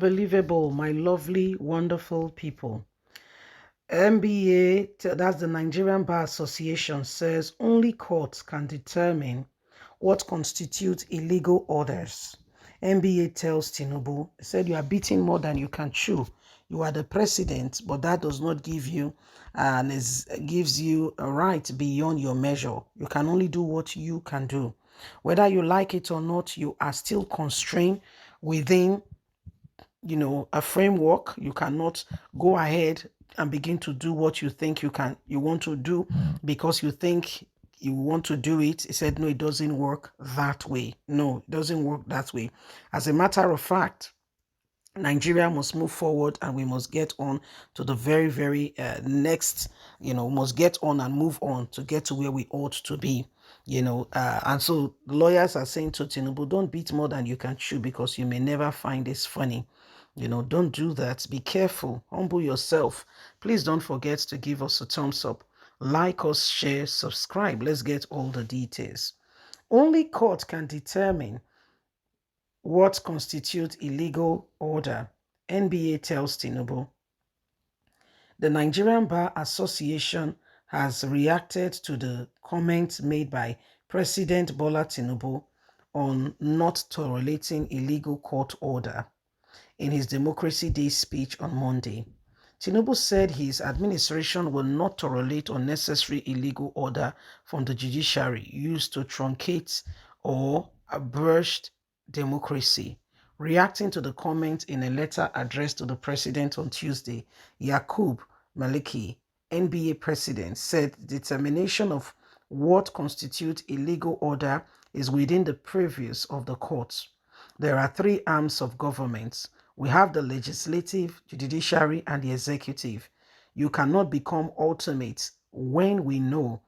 Unbelievable, my lovely, wonderful people. NBA, that's the Nigerian Bar Association, says only courts can determine what constitutes illegal orders. NBA tells Tinubu, said you are beating more than you can chew. You are the president, but that does not give you and gives you a right beyond your measure. You can only do what you can do. Whether you like it or not, you are still constrained within a framework. You cannot go ahead and begin to do what you think you want to do because you think you want to do it. He said no, it doesn't work that way. No, it doesn't work that way. As a matter of fact, Nigeria must move forward and we must get on to the very, very next, must get on and move on to get to where we ought to be, And so lawyers are saying to Tinubu, don't beat more than you can chew because you may never find this funny. Don't do that. Be careful. Humble yourself. Please don't forget to give us a thumbs up. Like us, share, subscribe. Let's get all the details. Only court can determine what constitutes illegal order. NBA tells Tinubu. The Nigerian Bar Association has reacted to the comments made by President Bola Tinubu on not tolerating illegal court order in his Democracy Day speech on Monday. Tinubu said his administration will not tolerate unnecessary illegal order from the judiciary used to truncate or abridge democracy. Reacting to the comment in a letter addressed to the president on Tuesday, Yakub Maliki, NBA president, said the determination of what constitutes illegal order is within the purviews of the courts. There are three arms of government. We have the legislative, judiciary, and the executive. You cannot become ultimate when we know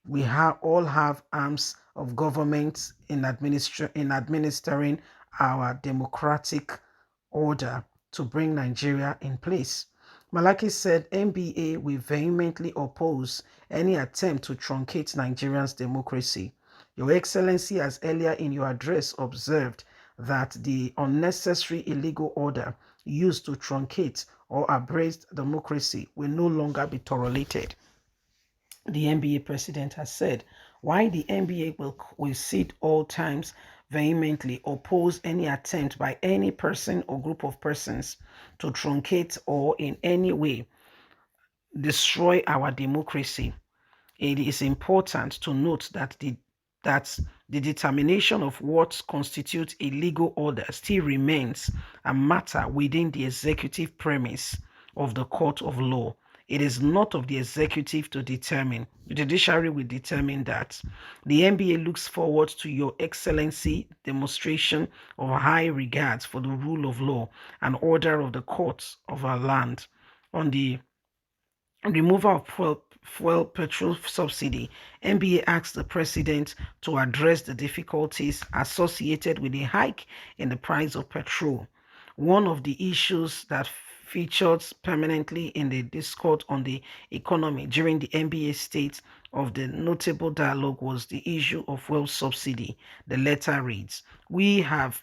we all have arms of government in administering our democratic order to bring Nigeria in place. Malaki said NBA will vehemently oppose any attempt to truncate Nigerians' democracy. Your Excellency has earlier in your address observed that the unnecessary illegal order used to truncate or abridge democracy will no longer be tolerated. The NBA president has said, while the NBA will sit all times vehemently oppose any attempt by any person or group of persons to truncate or in any way destroy our democracy, it is important to note that the determination of what constitutes a legal order still remains a matter within the executive premise of the court of law. It is not of the executive to determine. The judiciary will determine that. The NBA looks forward to Your Excellency demonstration of high regards for the rule of law and order of the courts of our land. On the removal of fuel petrol subsidy, NBA asked the president to address the difficulties associated with the hike in the price of petrol. One of the issues that featured permanently in the discourse on the economy during the NBA state of the notable dialogue was the issue of fuel subsidy. The letter reads, we have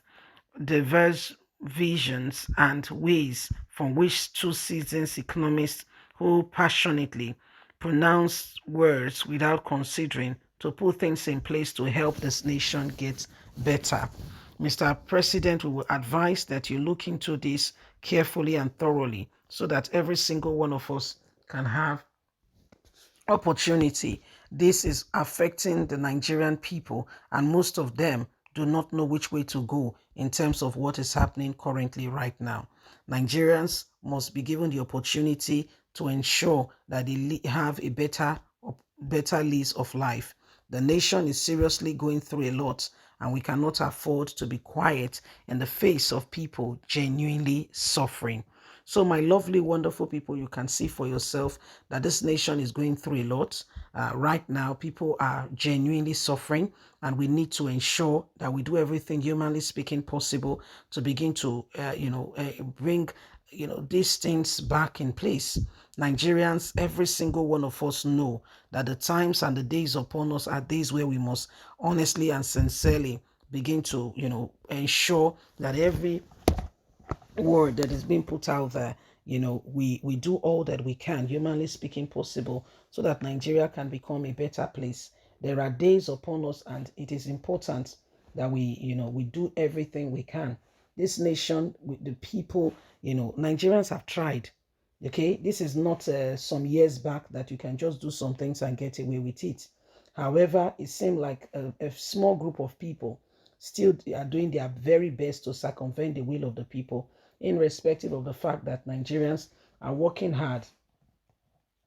diverse visions and ways from which two seasoned economists who passionately pronounce words without considering to put things in place to help this nation get better. Mr. President, we will advise that you look into this carefully and thoroughly so that every single one of us can have opportunity. This is affecting the Nigerian people, and most of them do not know which way to go in terms of what is happening currently right now. Nigerians must be given the opportunity to ensure that they have a better lease of life. The nation is seriously going through a lot, and we cannot afford to be quiet in the face of people genuinely suffering. So my lovely, wonderful people, you can see for yourself that this nation is going through a lot. Right now, people are genuinely suffering, and we need to ensure that we do everything humanly speaking possible to begin to, bring, these things back in place. Nigerians, every single one of us know that the times and the days upon us are days where we must honestly and sincerely begin to, ensure that every word that is being put out there. We do all that we can, humanly speaking, possible, so that Nigeria can become a better place. There are days upon us, and it is important that we do everything we can. This nation, with the people, Nigerians have tried. Okay, this is not some years back that you can just do some things and get away with it. However, it seemed like a small group of people still are doing their very best to circumvent the will of the people, irrespective of the fact that Nigerians are working hard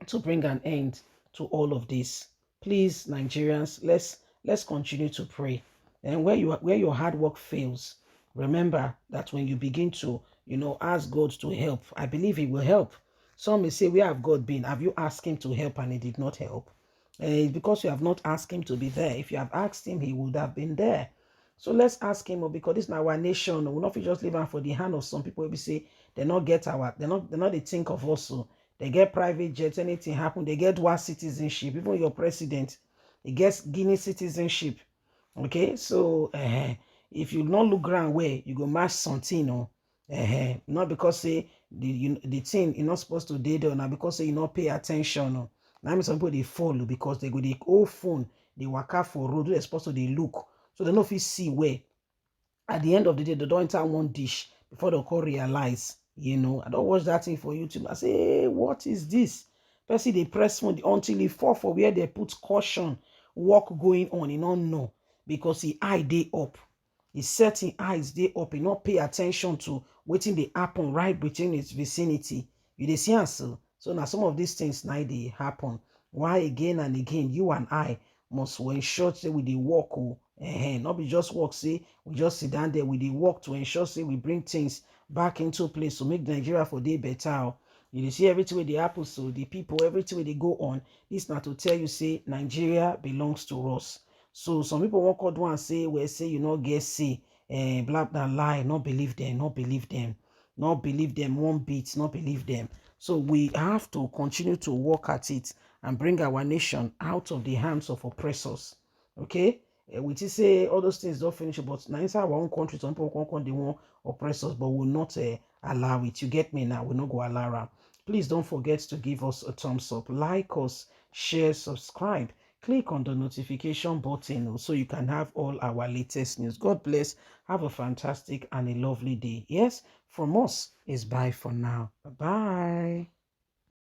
to bring an end to all of this. Please, Nigerians, let's continue to pray. And where your hard work fails, remember that when you begin to ask God to help, I believe He will help. Some may say, where have God been? Have you asked Him to help and He did not help? It's because you have not asked Him to be there. If you have asked Him, He would have been there. So let's ask Him, because this is our nation. We'll not just leave for the hand of some people. We say they not get they think of us. So they get private jets. Anything happen, they get dual citizenship. Even your president, he gets Guinea citizenship. Okay, so if you not look around where you go match something, not because say the thing you're not supposed to date, or not because say you not pay attention. No. Now some people they follow because they go the old phone, they walk out for road, they're supposed to they look. So they know if you see where at the end of the day, they don't enter one dish before they call realize, I don't watch that thing for YouTube. I say, hey, what is this? Person they press phone until he fall for where they put caution, work going on, he don't know. Because he eye they up. His certain eyes they up. He not pay attention to waiting they happen right between its vicinity. You they see answer. So now some of these things now they happen. Why again and again, you and I must ensure say we dey work, not be just work, say we just sit down there, we dey work to ensure say we bring things back into place to make Nigeria for day better. You see everything where they happen, so the people, everything where they go on, this not to tell you say Nigeria belongs to us. So some people won't call one say, well, say you not get say, blah blah lie, not believe them, not believe them, not believe them one bit, not believe them. So we have to continue to work at it and bring our nation out of the hands of oppressors. Okay? We just say all those things don't finish, but now inside our own country, some people they want oppressors, but will not allow it. You get me now? We'll not go allow it. Please don't forget to give us a thumbs up, like us, share, subscribe. Click on the notification button so you can have all our latest news. God bless. Have a fantastic and a lovely day. Yes, from us is bye for now. Bye-bye.